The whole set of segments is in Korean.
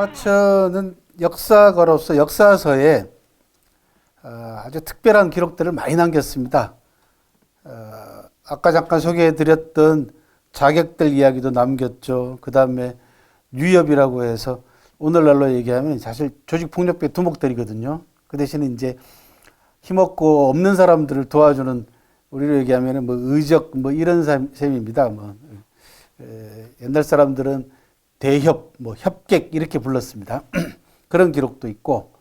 사마천은 역사가로서 역사서에 아주 특별한 기록들을 많이 남겼습니다. 아까 잠깐 소개해드렸던 자객들 이야기도 남겼죠. 그 다음에 유협이라고 해서 오늘날로 얘기하면 사실 조직폭력배 두목들이거든요. 그 대신에 이제 힘없고 없는 사람들을 도와주는, 우리로 얘기하면 뭐 의적 뭐 이런 셈입니다. 옛날 사람들은 대협, 뭐 협객 이렇게 불렀습니다. 그런 기록도 있고,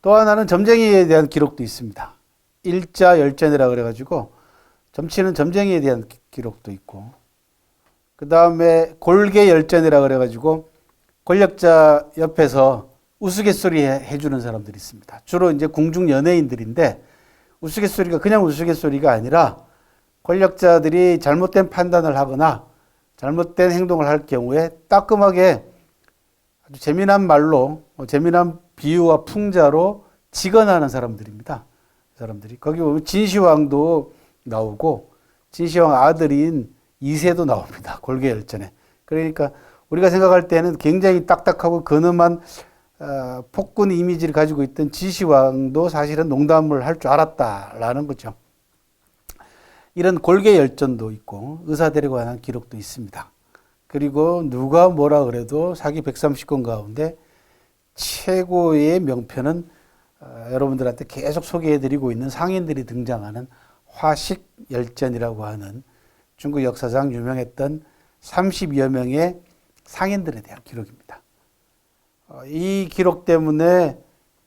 또 하나는 점쟁이에 대한 기록도 있습니다. 일자 열전이라 그래가지고 점치는 점쟁이에 대한 기록도 있고, 그 다음에 골계 열전이라 그래가지고 권력자 옆에서 우스갯소리 해주는 사람들이 있습니다. 주로 이제 궁중 연예인들인데, 우스갯소리가 그냥 우스갯소리가 아니라 권력자들이 잘못된 판단을 하거나 잘못된 행동을 할 경우에 따끔하게 아주 재미난 말로, 재미난 비유와 풍자로 직언하는 사람들입니다. 사람들이. 거기 보면 진시황도 나오고, 진시황 아들인 이세도 나옵니다. 골계열전에. 그러니까 우리가 생각할 때는 굉장히 딱딱하고 근엄한 폭군 이미지를 가지고 있던 진시황도 사실은 농담을 할 줄 알았다라는 거죠. 이런 골계열전도 있고 의사들에 관한 기록도 있습니다. 그리고 누가 뭐라 그래도 사기 130건 가운데 최고의 명편은 여러분들한테 계속 소개해드리고 있는 상인들이 등장하는 화식열전이라고 하는 중국 역사상 유명했던 30여 명의 상인들에 대한 기록입니다. 이 기록 때문에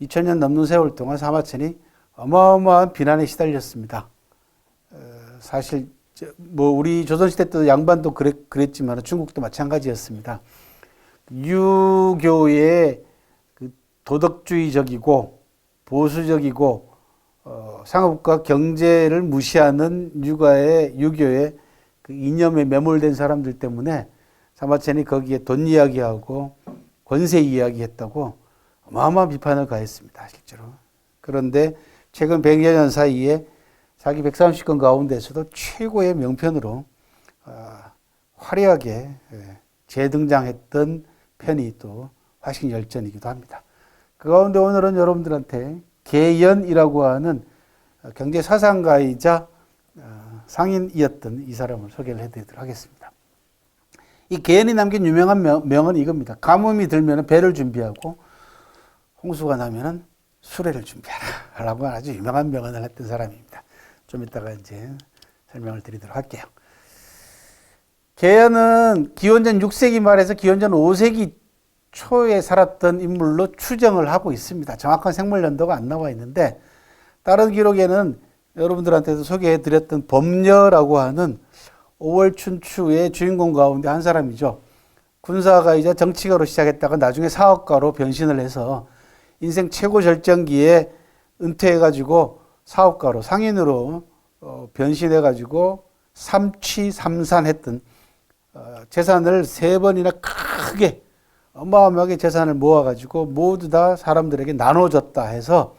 2000년 넘는 세월 동안 사마천이 어마어마한 비난에 시달렸습니다. 사실 뭐 우리 조선시대 때도 양반도 그랬지만 중국도 마찬가지였습니다. 유교의 그 도덕주의적이고 보수적이고 상업과 경제를 무시하는 유교의 그 이념에 매몰된 사람들 때문에 사마천이 거기에 돈 이야기하고 권세 이야기했다고 어마어마한 비판을 가했습니다. 실제로. 그런데 최근 100여 년 사이에 사기 130건 가운데서도 최고의 명편으로 화려하게 재등장했던 편이 또 화식열전이기도 합니다. 그 가운데 오늘은 여러분들한테 계연이라고 하는 경제 사상가이자 상인이었던 이 사람을 소개를 해드리도록 하겠습니다. 이 계연이 남긴 유명한 명은 이겁니다. 가뭄이 들면 배를 준비하고 홍수가 나면 수레를 준비하라 라고 아주 유명한 명언을 했던 사람입니다. 좀 이따가 이제 설명을 드리도록 할게요. 계연은 기원전 6세기 말에서 기원전 5세기 초에 살았던 인물로 추정을 하고 있습니다. 정확한 생물 연도가 안 나와 있는데, 다른 기록에는 여러분들한테도 소개해 드렸던 범녀라고 하는 5월 춘추의 주인공 가운데 한 사람이죠. 군사가이자 정치가로 시작했다가 나중에 사업가로 변신을 해서 인생 최고 절정기에 은퇴해가지고 사업가로, 상인으로 변신해가지고 삼취삼산했던, 재산을 3번이나 크게 어마어마하게 재산을 모아가지고 모두 다 사람들에게 나눠줬다 해서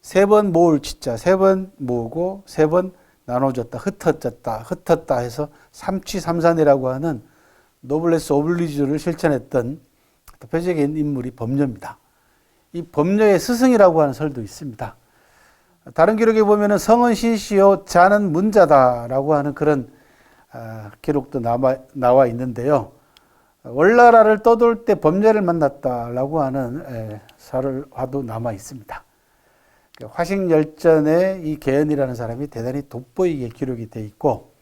3번 모을 치자, 3번 모으고 3번 나눠줬다, 흩었다 해서 삼취삼산이라고 하는 노블레스 오블리주를 실천했던 대표적인 인물이 범녀입니다. 이 범녀의 스승이라고 하는 설도 있습니다. 다른 기록에 보면은 성은 신시요 자는 문자다라고 하는 그런 기록도 나와 있는데요. 월나라를 떠돌 때 범녀를 만났다라고 하는 설화도 남아 있습니다. 화식열전에 이 계연이라는 사람이 대단히 돋보이게 기록이 되어 있고,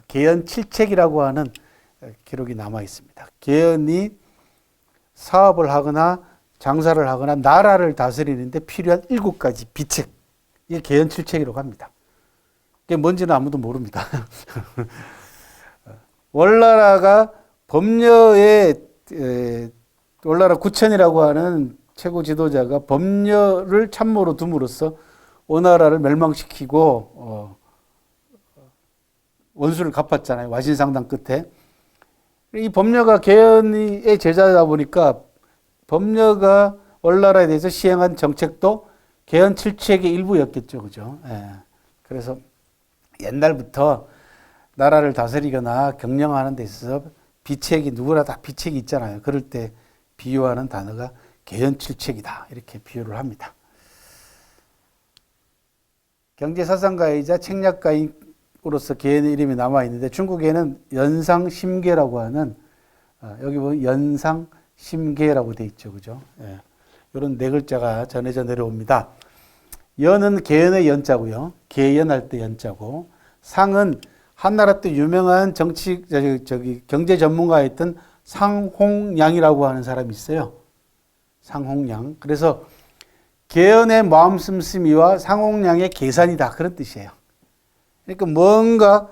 계연 칠책이라고 하는 기록이 남아 있습니다. 계연이 사업을 하거나 장사를 하거나 나라를 다스리는데 필요한 7가지 비책, 이게 계연 칠책이라고 합니다. 이게 뭔지는 아무도 모릅니다. 월나라가 범녀의 월나라 구천이라고 하는 최고 지도자가 범녀를 참모로 둠으로써 오나라를 멸망시키고 원수를 갚았잖아요. 와신상당 끝에. 이 범녀가 계연의 제자다 보니까 범녀가 월나라에 대해서 시행한 정책도 계연 칠책의 일부였겠죠. 그죠? 예. 그래서 옛날부터 나라를 다스리거나 경영하는 데 있어서 비책이, 누구나 다 비책이 있잖아요. 그럴 때 비유하는 단어가 계연칠책이다. 이렇게 비유를 합니다. 경제사상가이자 책략가로서 계연의 이름이 남아있는데 중국에는 연상심계라고 하는 여기 보면 연상심계라고 돼 있죠. 그죠? 예. 이런 네 글자가 전해져 내려옵니다. 연은 계연의 연자고요. 계연할 때 연자고, 상은 한나라 때 유명한 경제 전문가였던 상홍량이라고 하는 사람이 있어요. 상홍량. 그래서 계연의 마음 씀씀이와 상홍량의 계산이다. 그런 뜻이에요. 그러니까 뭔가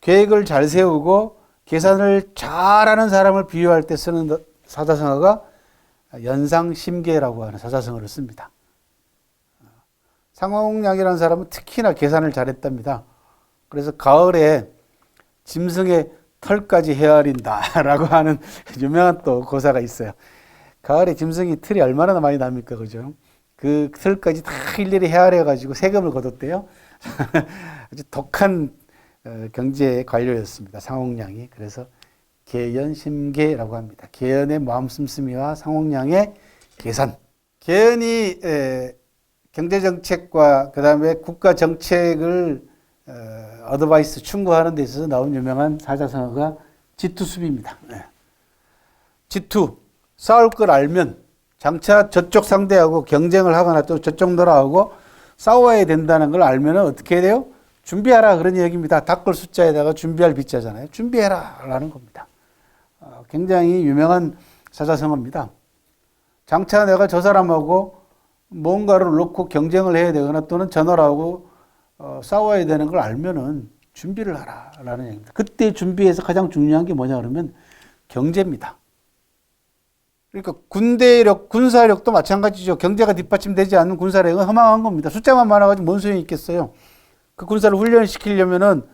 계획을 잘 세우고 계산을 잘하는 사람을 비유할 때 쓰는 사자성어가 연상심계라고 하는 사자성어를 씁니다. 상홍량이라는 사람은 특히나 계산을 잘했답니다. 그래서 가을에 짐승의 털까지 헤아린다라고 하는 유명한 또 고사가 있어요. 가을에 짐승이 털이 얼마나 많이 납니까, 그죠? 그 털까지 다 일일이 헤아려가지고 세금을 거뒀대요. 아주 독한 경제 관료였습니다, 상홍량이. 그래서 계연심계라고 합니다. 계연의 마음 씀씀이와 상홍량의 계산. 계연이 경제정책과 그 다음에 국가정책을 어드바이스 충고하는 데 있어서 나온 유명한 사자성어가 지투수비입니다. 지투, 싸울 걸 알면 장차 저쪽 상대하고 경쟁을 하거나 또 저쪽 나라하고 싸워야 된다는 걸 알면 어떻게 해야 돼요? 준비하라 그런 얘기입니다. 닦을 숫자에다가 준비할 빗자잖아요. 준비해라 라는 겁니다. 굉장히 유명한 사자성어입니다. 장차 내가 저 사람하고 뭔가를 놓고 경쟁을 해야 되거나 또는 저 나라하고 싸워야 되는 걸 알면은 준비를 하라 라는 얘기입니다. 그때 준비에서 가장 중요한 게 뭐냐 그러면 경제입니다. 그러니까 군대력, 군사력도 마찬가지죠. 경제가 뒷받침되지 않는 군사력은 허망한 겁니다. 숫자만 많아가지고 뭔 소용이 있겠어요. 그 군사를 훈련시키려면은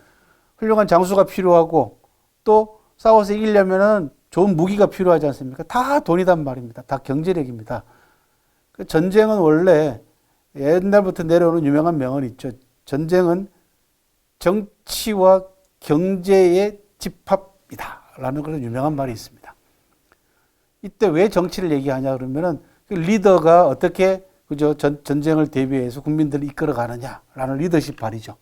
훌륭한 장수가 필요하고 또 싸워서 이기려면은 좋은 무기가 필요하지 않습니까? 다 돈이단 말입니다. 다 경제력입니다. 전쟁은 원래 옛날부터 내려오는 유명한 명언이 있죠. 전쟁은 정치와 경제의 집합이다 라는 그런 유명한 말이 있습니다. 이때 왜 정치를 얘기하냐 그러면은 리더가 어떻게 그죠 전쟁을 대비해서 국민들을 이끌어 가느냐라는 리더십 발휘죠.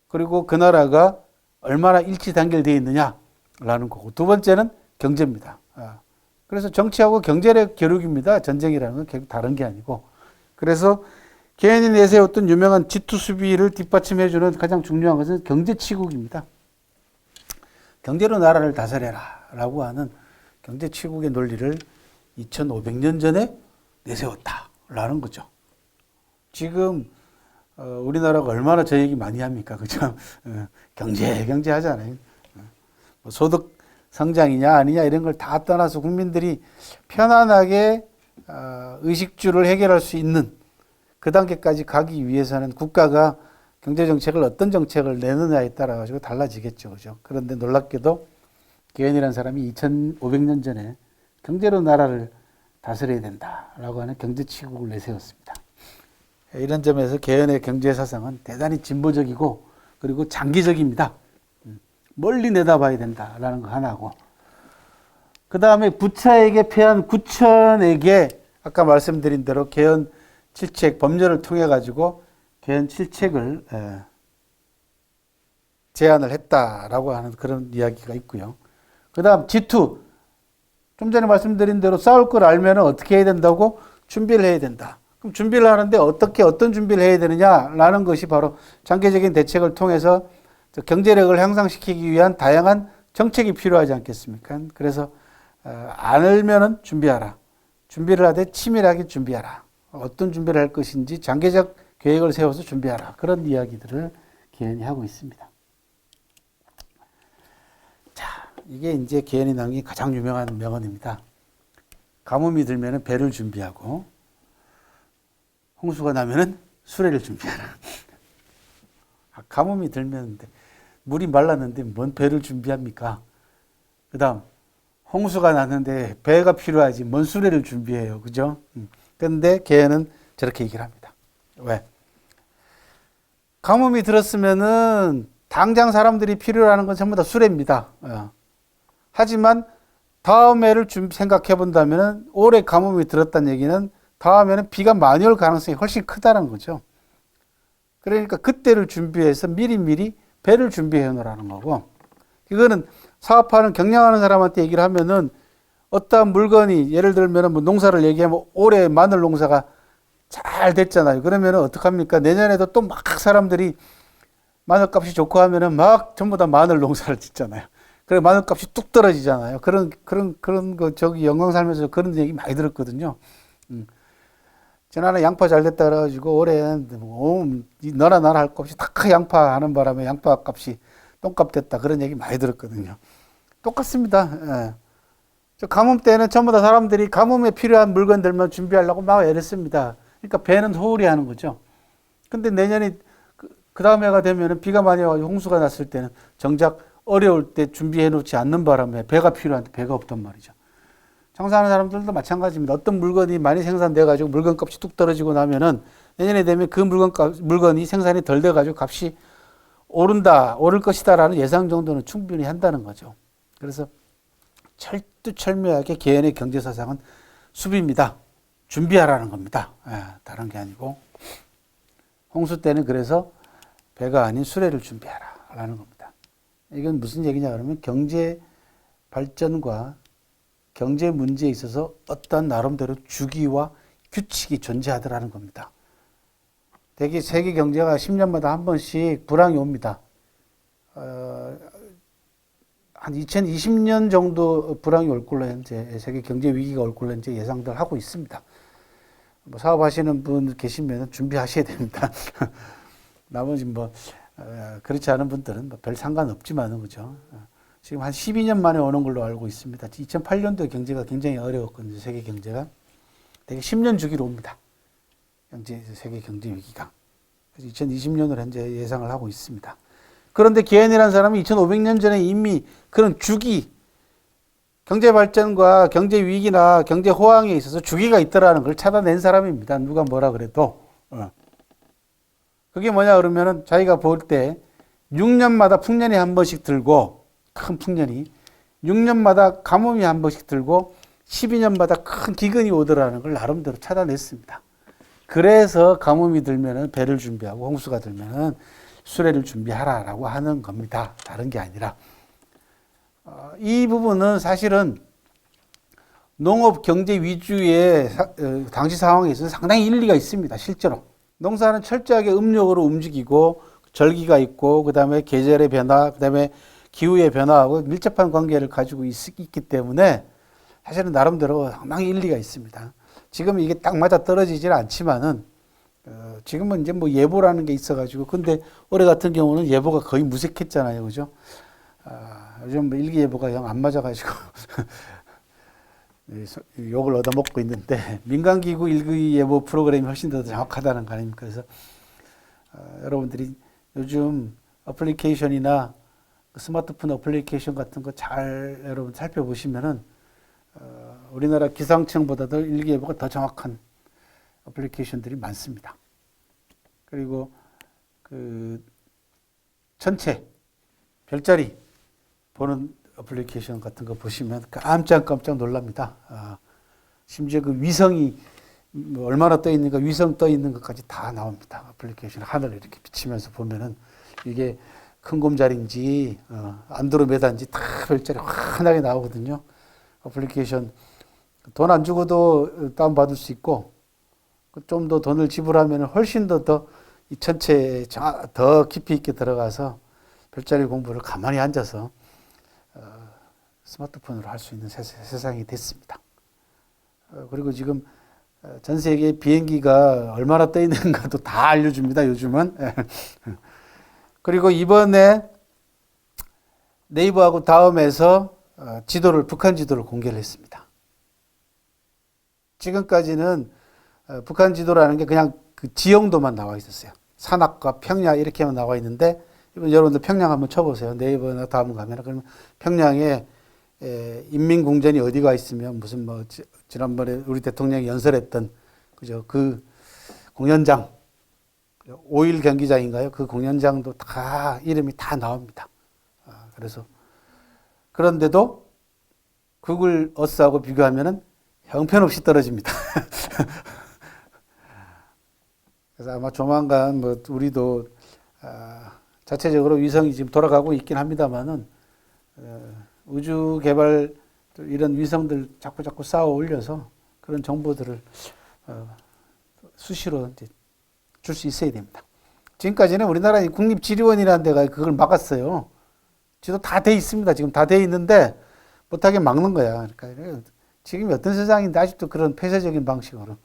그리고 그 나라가 얼마나 일치 단결되어 있느냐라는 거고, 두 번째는 경제입니다. 그래서 정치하고 경제력 교육입니다. 전쟁이라는 건 결국 다른 게 아니고. 그래서 개인이 내세웠던 유명한 지투수비를 뒷받침해주는 가장 중요한 것은 경제치국입니다. 경제로 나라를 다스려라 라고 하는 경제치국의 논리를 2500년 전에 내세웠다라는 거죠. 지금 우리나라가 얼마나 저 얘기 많이 합니까? 그죠? 경제 하잖아요. 소득 성장이냐 아니냐 이런 걸 다 떠나서 국민들이 편안하게 의식주를 해결할 수 있는 그 단계까지 가기 위해서는 국가가 경제정책을 어떤 정책을 내느냐에 따라 가지고 달라지겠죠. 그죠? 그런데 놀랍게도 개연이라는 사람이 2500년 전에 경제로 나라를 다스려야 된다라고 하는 경제치국을 내세웠습니다. 이런 점에서 개연의 경제사상은 대단히 진보적이고 그리고 장기적입니다. 멀리 내다봐야 된다라는 거 하나고, 그 다음에 부차에게 패한 구천에게 아까 말씀드린 대로 개연 7책 법률을 통해 가지고 개연 7책을 제안을 했다라고 하는 그런 이야기가 있고요. 그 다음 지투, 좀 전에 말씀드린 대로 싸울 걸 알면 어떻게 해야 된다고? 준비를 해야 된다. 그럼 준비를 하는데 어떤 준비를 해야 되느냐라는 것이 바로 장기적인 대책을 통해서 경제력을 향상시키기 위한 다양한 정책이 필요하지 않겠습니까? 그래서 안 알면은 준비하라. 준비를 하되 치밀하게 준비하라. 어떤 준비를 할 것인지 장기적 계획을 세워서 준비하라. 그런 이야기들을 개연이 하고 있습니다. 자, 이게 이제 개연이 남긴 가장 유명한 명언입니다. 가뭄이 들면은 배를 준비하고 홍수가 나면은 수레를 준비하라. 가뭄이 들면 물이 말랐는데 뭔 배를 준비합니까? 그 다음 홍수가 났는데 배가 필요하지 뭔 수레를 준비해요. 그죠? 그런데 개연은 저렇게 얘기를 합니다. 왜? 가뭄이 들었으면은 당장 사람들이 필요로 하는 건 전부 다 수레입니다. 하지만 다음 해를 생각해 본다면 올해 가뭄이 들었다는 얘기는 다음에는 비가 많이 올 가능성이 훨씬 크다는 거죠. 그러니까 그때를 준비해서 미리미리 배를 준비해 놓으라는 거고, 이거는 사업하는 경영하는 사람한테 얘기를 하면은 어떠한 물건이 예를 들면 뭐 농사를 얘기하면 올해 마늘 농사가 잘 됐잖아요. 그러면은 어떡합니까? 내년에도 또 막 사람들이 마늘값이 좋고 하면은 막 전부 다 마늘 농사를 짓잖아요. 그래 마늘값이 뚝 떨어지잖아요. 그런 거 저기 영광 살면서 그런 얘기 많이 들었거든요. 지난해 양파 잘 됐다 그래가지고 올해는 뭐 너나 나나 할 것 없이 다 양파 하는 바람에 양파 값이 똥값 됐다 그런 얘기 많이 들었거든요. 똑같습니다. 예. 저 가뭄 때는 전부 다 사람들이 가뭄에 필요한 물건들만 준비하려고 막 애랬습니다. 그러니까 배는 소홀히 하는 거죠. 근데 내년에 그 다음 해가 되면은 비가 많이 와서 홍수가 났을 때는 정작 어려울 때 준비해 놓지 않는 바람에 배가 필요한데 배가 없단 말이죠. 장사하는 사람들도 마찬가지입니다. 어떤 물건이 많이 생산돼 가지고 물건 값이 뚝 떨어지고 나면은 내년에 되면 그 물건이 생산이 덜 돼 가지고 값이 오를 것이다라는 예상 정도는 충분히 한다는 거죠. 그래서 철두철미하게 개인의 경제 사상은 수비입니다. 준비하라는 겁니다. 다른 게 아니고 홍수 때는 그래서 배가 아닌 수레를 준비하라라는 겁니다. 이건 무슨 얘기냐 그러면 경제 발전과 경제 문제에 있어서 어떤 나름대로 주기와 규칙이 존재하더라는 겁니다. 대개 세계 경제가 10년마다 한 번씩 불황이 옵니다. 한 2020년 정도 불황이 올 걸로 현재 세계 경제 위기가 올 걸로 현재 예상들 하고 있습니다. 뭐 사업하시는 분 계시면 준비하셔야 됩니다. 나머지 뭐 그렇지 않은 분들은 뭐 별 상관없지만은 그죠. 지금 한 12년 만에 오는 걸로 알고 있습니다. 2008년도에 경제가 굉장히 어려웠거든요. 세계 경제가 되게 10년 주기로 옵니다. 세계 경제 위기가. 그래서 2020년으로 현재 예상을 하고 있습니다. 그런데 기현이라는 사람은 2500년 전에 이미 그런 주기, 경제 발전과 경제 위기나 경제 호황에 있어서 주기가 있더라는 걸 찾아낸 사람입니다. 누가 뭐라 그래도. 그게 뭐냐 그러면은 자기가 볼 때 6년마다 풍년이 한 번씩 들고, 큰 풍년이 6년마다 가뭄이 한 번씩 들고 12년마다 큰 기근이 오더라는 걸 나름대로 찾아냈습니다. 그래서 가뭄이 들면은 배를 준비하고 홍수가 들면은 수레를 준비하라라고 하는 겁니다. 다른 게 아니라. 이 부분은 사실은 농업 경제 위주의 당시 상황에 있어서 상당히 일리가 있습니다. 실제로. 농사는 철저하게 음력으로 움직이고 절기가 있고 그다음에 계절의 변화, 그다음에 기후의 변화하고 밀접한 관계를 가지고 있기 때문에 사실은 나름대로 상당히 일리가 있습니다. 지금 이게 딱 맞아 떨어지지는 않지만은 지금은 이제 뭐 예보라는 게 있어가지고 근데 올해 같은 경우는 예보가 거의 무색했잖아요, 그죠? 요즘 뭐 일기예보가 영 안 맞아가지고 욕을 얻어먹고 있는데 민간기구 일기예보 프로그램이 훨씬 더 정확하다는 거 아닙니까? 그래서 여러분들이 요즘 어플리케이션이나 스마트폰 어플리케이션 같은 거 잘 여러분 살펴보시면은 우리나라 기상청보다도 일기예보가 더 정확한 어플리케이션들이 많습니다. 그리고 그 전체 별자리 보는 어플리케이션 같은 거 보시면 깜짝 놀랍니다. 심지어 그 위성이 뭐 얼마나 떠 있는가, 위성 떠 있는 것까지 다 나옵니다. 어플리케이션 하늘을 이렇게 비치면서 보면은 이게 큰 곰자리인지 안드로메다인지 다 별자리 환하게 나오거든요. 어플리케이션 돈 안 주고도 다운받을 수 있고 좀 더 돈을 지불하면 훨씬 더 이 전체에 더 깊이 있게 들어가서 별자리 공부를 가만히 앉아서 스마트폰으로 할 수 있는 세상이 됐습니다. 그리고 지금 전 세계 비행기가 얼마나 떠 있는가도 다 알려줍니다. 요즘은. 그리고 이번에 네이버하고 다음에서 북한 지도를 공개를 했습니다. 지금까지는 북한 지도라는 게 그냥 그 지형도만 나와 있었어요. 산악과 평야 이렇게만 나와 있는데 이번 여러분들 평양 한번 쳐보세요. 네이버나 다음 가면 그러면 평양에 인민궁전이 어디가 있으면 무슨 뭐 지난번에 우리 대통령이 연설했던 그죠 그 공연장 5일 경기장인가요? 그 공연장도 다 이름이 다 나옵니다. 그래서 그런데도 구글 어스하고 비교하면은 형편없이 떨어집니다. 그래서 아마 조만간 뭐 우리도 자체적으로 위성이 지금 돌아가고 있긴 합니다만은 우주 개발 이런 위성들 자꾸 쌓아 올려서 그런 정보들을 수시로 줄 수 있어야 됩니다. 지금까지는 우리나라 국립지리원이라는 데가 그걸 막았어요. 지도 다 돼 있습니다. 지금 다 돼 있는데 못하게 막는 거야. 그러니까 지금 어떤 세상인데 아직도 그런 폐쇄적인 방식으로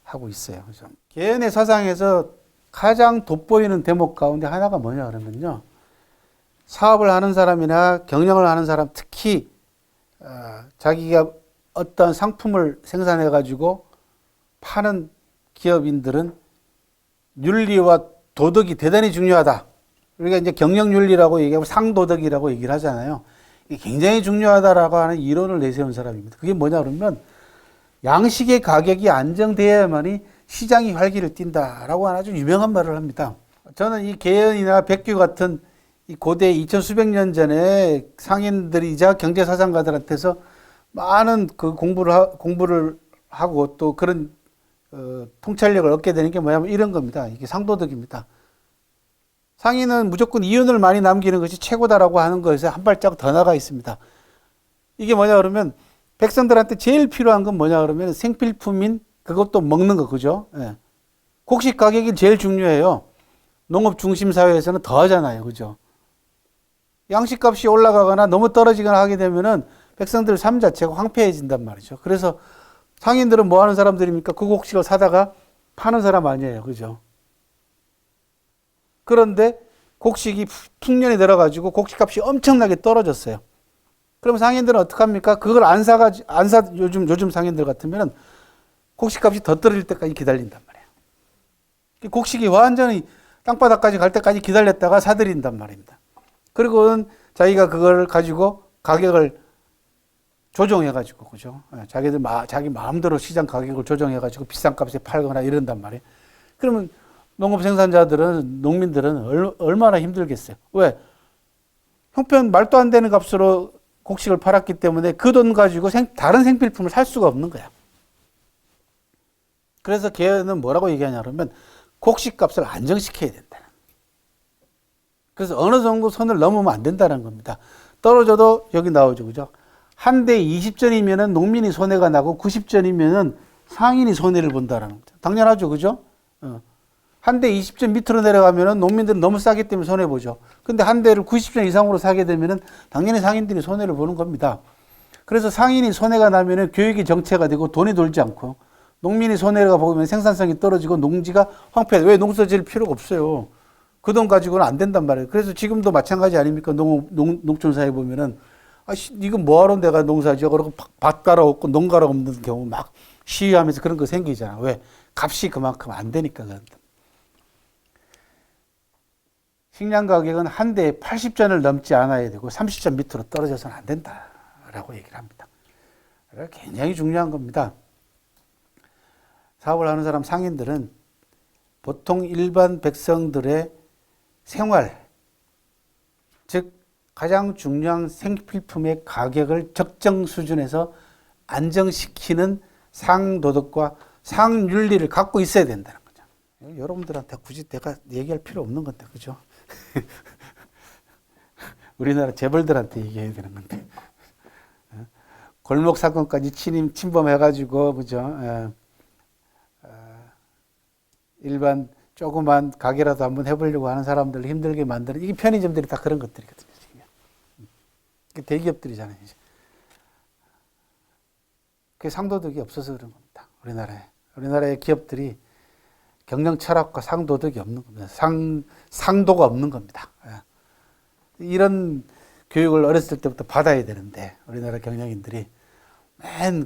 하고 있어요. 그래서 개연의 사상에서 가장 돋보이는 대목 가운데 하나가 뭐냐 그러면요. 사업을 하는 사람이나 경영을 하는 사람, 특히 자기가 어떤 상품을 생산해 가지고 파는 기업인들은 윤리와 도덕이 대단히 중요하다. 우리가 이제 경영윤리라고 얘기하고 상도덕이라고 얘기를 하잖아요. 이게 굉장히 중요하다라고 하는 이론을 내세운 사람입니다. 그게 뭐냐 그러면 양식의 가격이 안정되어야만이 시장이 활기를 띈다라고 하는 아주 유명한 말을 합니다. 저는 이 개연이나 백규 같은 이 고대 2000수백 년 전에 상인들이자 경제사상가들한테서 많은 그 공부를 하고 또 그런 통찰력을 얻게 되는 게 뭐냐면 이런 겁니다. 이게 상도덕입니다. 상인은 무조건 이윤을 많이 남기는 것이 최고다라고 하는 것에서 한 발자국 더 나가 있습니다. 이게 뭐냐 그러면 백성들한테 제일 필요한 건 뭐냐 그러면 생필품인 그것도 먹는 거, 그죠? 예. 곡식 가격이 제일 중요해요. 농업 중심 사회에서는 더 하잖아요. 그죠? 양식값이 올라가거나 너무 떨어지거나 하게 되면은 백성들 삶 자체가 황폐해진단 말이죠. 그래서 상인들은 뭐 하는 사람들입니까? 그 곡식을 사다가 파는 사람 아니에요. 그죠? 그런데 곡식이 풍년이 들어가지고 곡식값이 엄청나게 떨어졌어요. 그럼 상인들은 어떡합니까? 그걸 안 사, 요즘 상인들 같으면은 곡식값이 더 떨어질 때까지 기다린단 말이에요. 곡식이 완전히 땅바닥까지 갈 때까지 기다렸다가 사들인단 말입니다. 그리고는 자기가 그걸 가지고 가격을 조정해가지고, 그죠? 자기 마음대로 시장 가격을 조정해가지고 비싼 값에 팔거나 이런단 말이에요. 그러면 농업 생산자들은, 농민들은 얼마나 힘들겠어요. 왜? 형편 말도 안 되는 값으로 곡식을 팔았기 때문에 그 돈 가지고 다른 생필품을 살 수가 없는 거야. 그래서 걔는 뭐라고 얘기하냐 그러면 곡식 값을 안정시켜야 된다. 그래서 어느 정도 선을 넘으면 안 된다는 겁니다. 떨어져도 여기 나오죠. 그죠? 한 대 20전이면은 농민이 손해가 나고 90전이면은 상인이 손해를 본다라는 거죠. 당연하죠. 그죠? 한 대 20전 밑으로 내려가면은 농민들은 너무 싸기 때문에 손해보죠. 근데 한 대를 90전 이상으로 사게 되면은 당연히 상인들이 손해를 보는 겁니다. 그래서 상인이 손해가 나면은 교육이 정체가 되고 돈이 돌지 않고 농민이 손해가 보면 생산성이 떨어지고 농지가 황폐해. 왜 농사 지을 필요가 없어요. 그 돈 가지고는 안 된단 말이에요. 그래서 지금도 마찬가지 아닙니까? 농촌사에 보면은 이건 뭐하러 내가 농사 지어? 그러고 밭 갈아엎고 농 갈아엎는 경우 막 시위하면서 그런 거 생기잖아. 왜? 값이 그만큼 안 되니까 그런다. 식량 가격은 한 대에 80전을 넘지 않아야 되고 30전 밑으로 떨어져서는 안 된다라고 얘기를 합니다. 굉장히 중요한 겁니다. 사업을 하는 사람 상인들은 보통 일반 백성들의 생활, 즉 가장 중요한 생필품의 가격을 적정 수준에서 안정시키는 상도덕과 상윤리를 갖고 있어야 된다는 거죠. 여러분들한테 굳이 내가 얘기할 필요 없는 건데, 그죠? 우리나라 재벌들한테 얘기해야 되는 건데. 골목 사건까지 침범해가지고, 그죠? 일반 조그만 가게라도 한번 해보려고 하는 사람들을 힘들게 만드는, 이게 편의점들이 다 그런 것들이거든요. 이게 대기업들이잖아요. 그게 상도덕이 없어서 그런 겁니다. 우리나라의 기업들이 경영 철학과 상도덕이 없는 겁니다. 상도가 없는 겁니다. 이런 교육을 어렸을 때부터 받아야 되는데, 우리나라 경영인들이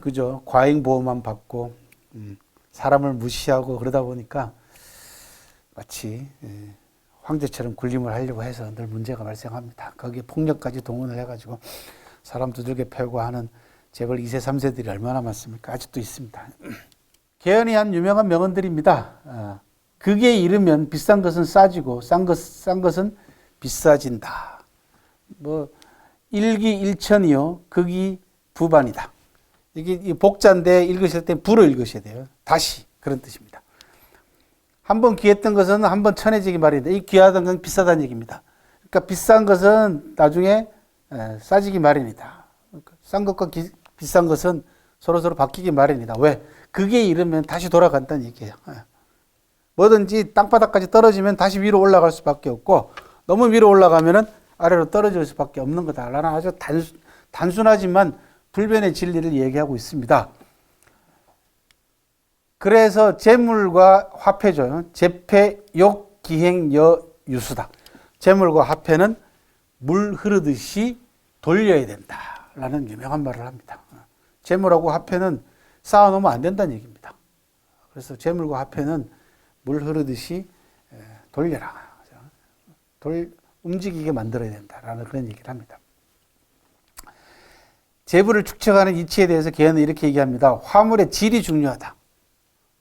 그죠? 과잉보호만 받고, 사람을 무시하고 그러다 보니까 마치 황제처럼 군림을 하려고 해서 늘 문제가 발생합니다. 거기에 폭력까지 동원을 해가지고 사람 두들겨 패고 하는 재벌 2세, 3세들이 얼마나 많습니까? 아직도 있습니다. 개연이 한 유명한 명언들입니다. 극에 이르면 비싼 것은 싸지고 싼 것은 비싸진다. 뭐 일기일천이요 극이 부반이다. 이게 이 복자인데 읽으실 때 부를 읽으셔야 돼요. 다시 그런 뜻입니다. 한번 귀했던 것은 한번 천해지기 마련이다. 이 귀하던 건 비싸다는 얘기입니다. 그러니까 비싼 것은 나중에 싸지기 마련이다. 싼 것과 비싼 것은 서로서로 바뀌기 마련이다. 왜? 그게 이르면 다시 돌아간다는 얘기예요. 뭐든지 땅바닥까지 떨어지면 다시 위로 올라갈 수밖에 없고 너무 위로 올라가면은 아래로 떨어질 수밖에 없는 거다. 라는 아주 단순하지만 불변의 진리를 얘기하고 있습니다. 그래서 재물과 화폐죠. 재패, 욕, 기행, 여, 유수다. 재물과 화폐는 물 흐르듯이 돌려야 된다라는 유명한 말을 합니다. 재물하고 화폐는 쌓아놓으면 안 된다는 얘기입니다. 그래서 재물과 화폐는 물 흐르듯이 돌려라. 움직이게 만들어야 된다라는 그런 얘기를 합니다. 재물을 축적하는 이치에 대해서 개헌은 이렇게 얘기합니다. 화물의 질이 중요하다.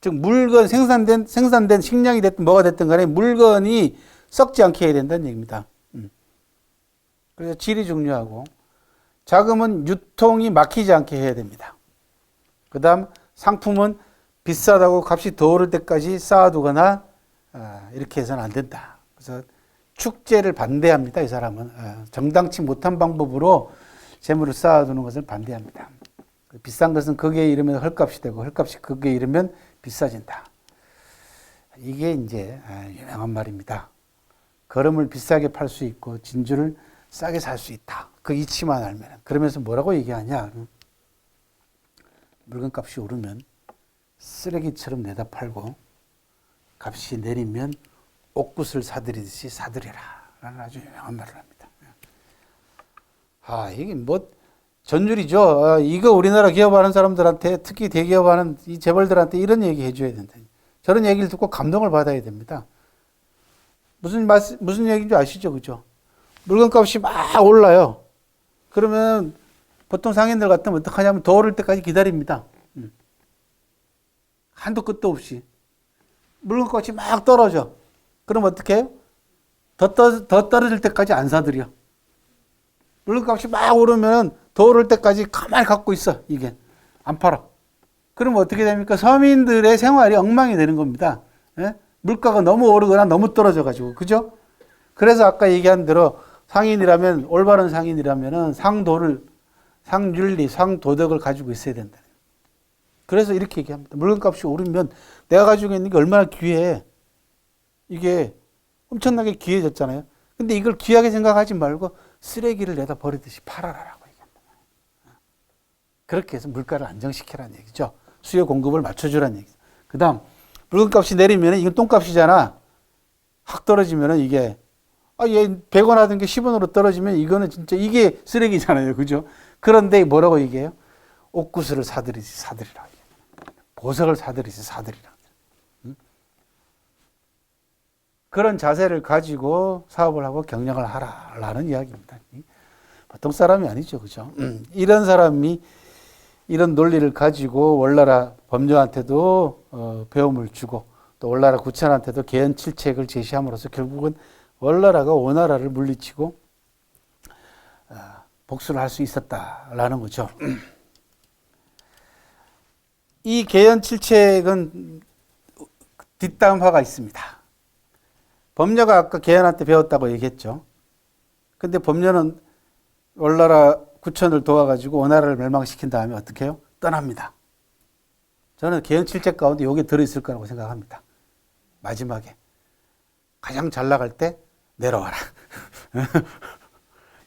즉 물건 생산된 식량이 됐든 뭐가 됐든 간에 물건이 썩지 않게 해야 된다는 얘기입니다. 그래서 질이 중요하고 자금은 유통이 막히지 않게 해야 됩니다. 그 다음 상품은 비싸다고 값이 더 오를 때까지 쌓아두거나 이렇게 해서는 안 된다. 그래서 축제를 반대합니다. 이 사람은 정당치 못한 방법으로 재물을 쌓아두는 것을 반대합니다. 비싼 것은 거기에 이르면 헐값이 되고 헐값이 거기에 이르면 비싸진다. 이게 이제 유명한 말입니다. 거름을 비싸게 팔 수 있고 진주를 싸게 살 수 있다. 그 이치만 알면. 그러면서 뭐라고 얘기하냐. 물건값이 오르면 쓰레기처럼 내다 팔고 값이 내리면 옥굿을 사들이듯이 사들여라. 라는 아주 유명한 말을 합니다. 이게 뭐 전율이죠. 이거 우리나라 기업하는 사람들한테 특히 대기업하는 이 재벌들한테 이런 얘기 해줘야 된다. 저런 얘기를 듣고 감동을 받아야 됩니다. 무슨 얘기인지 아시죠? 그죠? 물건값이 막 올라요. 그러면 보통 상인들 같으면 어떡하냐면 더 오를 때까지 기다립니다. 한도 끝도 없이. 물건값이 막 떨어져. 그럼 어떻게 해요? 더 떨어질 때까지 안 사들여. 물건값이 막 오르면 더 오를 때까지 가만히 갖고 있어. 이게 안 팔아. 그러면 어떻게 됩니까? 서민들의 생활이 엉망이 되는 겁니다. 예? 물가가 너무 오르거나 너무 떨어져 가지고. 그죠? 그래서 아까 얘기한 대로 상인이라면 올바른 상인이라면은 상윤리, 상도덕을 가지고 있어야 된다. 그래서 이렇게 얘기합니다. 물건값이 오르면 내가 가지고 있는 게 얼마나 귀해. 이게 엄청나게 귀해졌잖아요. 근데 이걸 귀하게 생각하지 말고 쓰레기를 내다 버리듯이 팔아라라고 얘기합니다. 그렇게 해서 물가를 안정시키라는 얘기죠. 수요 공급을 맞춰주라는 얘기죠. 그 다음 물건값이 내리면 이건 똥값이잖아. 확 떨어지면 이게 얘 100원 하던 게 10원으로 떨어지면 이거는 진짜 이게 쓰레기잖아요. 그죠? 그런데 뭐라고 얘기해요? 옥구슬을 사들이지 사들이라. 보석을 사들이지 사들이라. 그런 자세를 가지고 사업을 하고 경영을 하라라는 이야기입니다. 보통 사람이 아니죠. 그죠? 이런 사람이 이런 논리를 가지고 월나라 법녀한테도 배움을 주고 또 월나라 구천한테도 개헌칠책을 제시함으로써 결국은 월나라가 오나라를 물리치고 복수를 할 수 있었다라는 거죠. 이 개헌칠책은 뒷담화가 있습니다. 법녀가 아까 개헌한테 배웠다고 얘기했죠. 근데 법녀는 월나라 구천을 도와가지고 오나라를 멸망시킨 다음에 어떻게 해요? 떠납니다. 저는 개헌칠책 가운데 이게 들어있을 거라고 생각합니다. 마지막에 가장 잘 나갈 때 내려와라.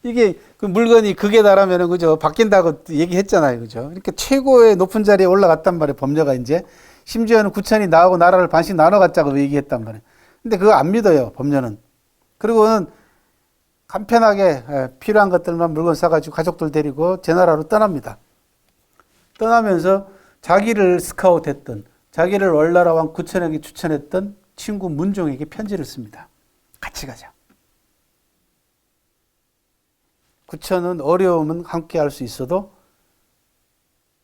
이게 그 물건이 극에 달하면은 그죠 바뀐다고 얘기했잖아요, 그죠? 이렇게 최고의 높은 자리에 올라갔단 말이에요. 법녀가 이제 심지어는 구천이 나하고 나라를 반씩 나눠갖자고 얘기했단 말이에요. 근데 그거 안 믿어요, 법녀는. 그리고는 간편하게 필요한 것들만 물건 사가지고 가족들 데리고 제 나라로 떠납니다. 떠나면서 자기를 스카웃했던, 자기를 월나라 왕 구천에게 추천했던 친구 문종에게 편지를 씁니다. 같이 가자. 구천은 어려움은 함께 할 수 있어도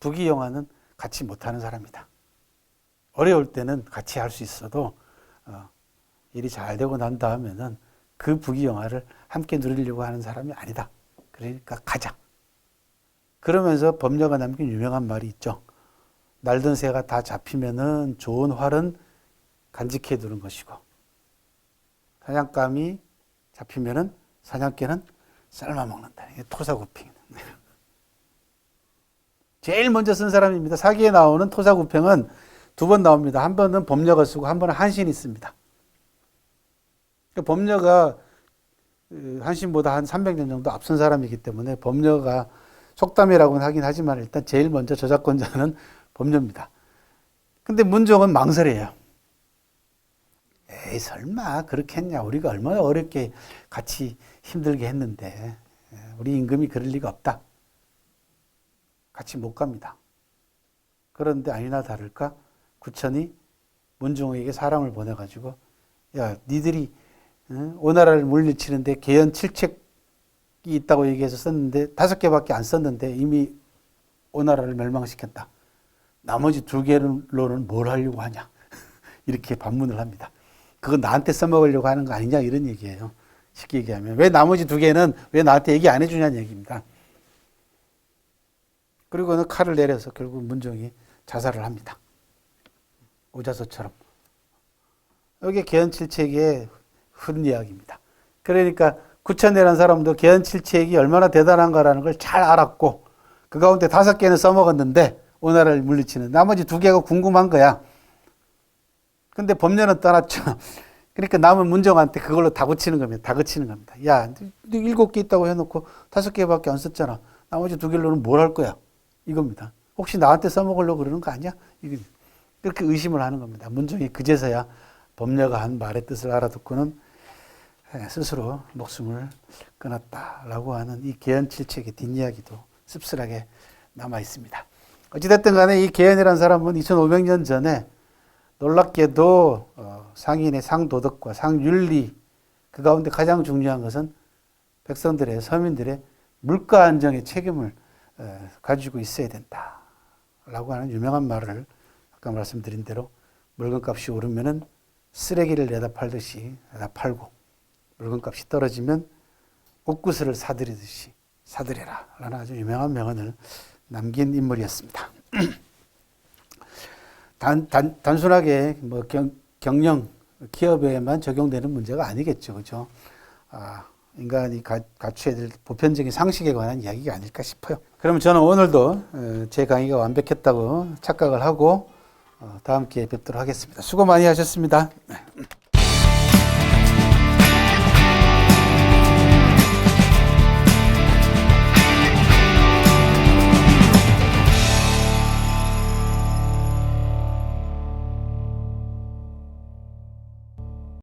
부귀영화는 같이 못하는 사람이다. 어려울 때는 같이 할 수 있어도 일이 잘 되고 난 다음에는 그 부귀영화를 함께 누리려고 하는 사람이 아니다. 그러니까 가자. 그러면서 법녀가 남긴 유명한 말이 있죠. 날던 새가 다 잡히면은 좋은 활은 간직해 두는 것이고, 사냥감이 잡히면은 사냥개는 삶아 먹는다. 이게 토사구팽. 제일 먼저 쓴 사람입니다. 사기에 나오는 토사구팽은 두 번 나옵니다. 한 번은 법녀가 쓰고 한 번은 한신이 씁니다. 법녀가 한신보다 한 300년 정도 앞선 사람이기 때문에 법녀가 속담이라고는 하긴 하지만 일단 제일 먼저 저작권자는 법녀입니다. 근데 문종은 망설여요. 에이, 설마 그렇게 했냐. 우리가 얼마나 어렵게 같이 힘들게 했는데 우리 임금이 그럴 리가 없다. 같이 못 갑니다. 그런데 아니나 다를까 구천이 문종에게 사람을 보내가지고 야, 니들이 오나라를 물리치는데 계연 7책이 있다고 얘기해서 썼는데 5개밖에 안 썼는데 이미 오나라를 멸망시켰다. 나머지 2개로는 뭘 하려고 하냐. 이렇게 반문을 합니다. 그건 나한테 써먹으려고 하는 거 아니냐 이런 얘기예요. 쉽게 얘기하면. 왜 나머지 2개는 왜 나한테 얘기 안 해주냐는 얘기입니다. 그리고는 칼을 내려서 결국 문종이 자살을 합니다. 오자소처럼. 이게 계연칠책의 흔 이야기입니다. 그러니까 구천이라는 사람도 계연칠책이 얼마나 대단한가라는 걸 잘 알았고 그 가운데 5개는 써먹었는데 오나라를 물리치는 나머지 2개가 궁금한 거야. 근데 법녀는 떠났죠. 그러니까 남은 문종한테 그걸로 다그치는 겁니다. 다그치는 겁니다. 야, 너 7개 있다고 해놓고 5개밖에 안 썼잖아. 나머지 2개로는 뭘 할 거야? 이겁니다. 혹시 나한테 써먹으려고 그러는 거 아니야? 그렇게 의심을 하는 겁니다. 문종이 그제서야 법녀가 한 말의 뜻을 알아듣고는 스스로 목숨을 끊었다라고 하는 이 계연칠책의 뒷이야기도 씁쓸하게 남아 있습니다. 어찌됐든 간에 이 계연이라는 사람은 2500년 전에 놀랍게도 상인의 상도덕과 상윤리 그 가운데 가장 중요한 것은 백성들의 서민들의 물가 안정의 책임을 가지고 있어야 된다라고 하는 유명한 말을 아까 말씀드린 대로 물건값이 오르면은 쓰레기를 내다 팔듯이 내다 팔고 물건값이 떨어지면 옥구슬을 사들이듯이 사들여라 라는 아주 유명한 명언을 남긴 인물이었습니다. 단순하게 뭐 경영, 기업에만 적용되는 문제가 아니겠죠. 그죠? 인간이 갖춰야 될 보편적인 상식에 관한 이야기가 아닐까 싶어요. 그러면 저는 오늘도 제 강의가 완벽했다고 착각을 하고 다음 기회에 뵙도록 하겠습니다. 수고 많이 하셨습니다.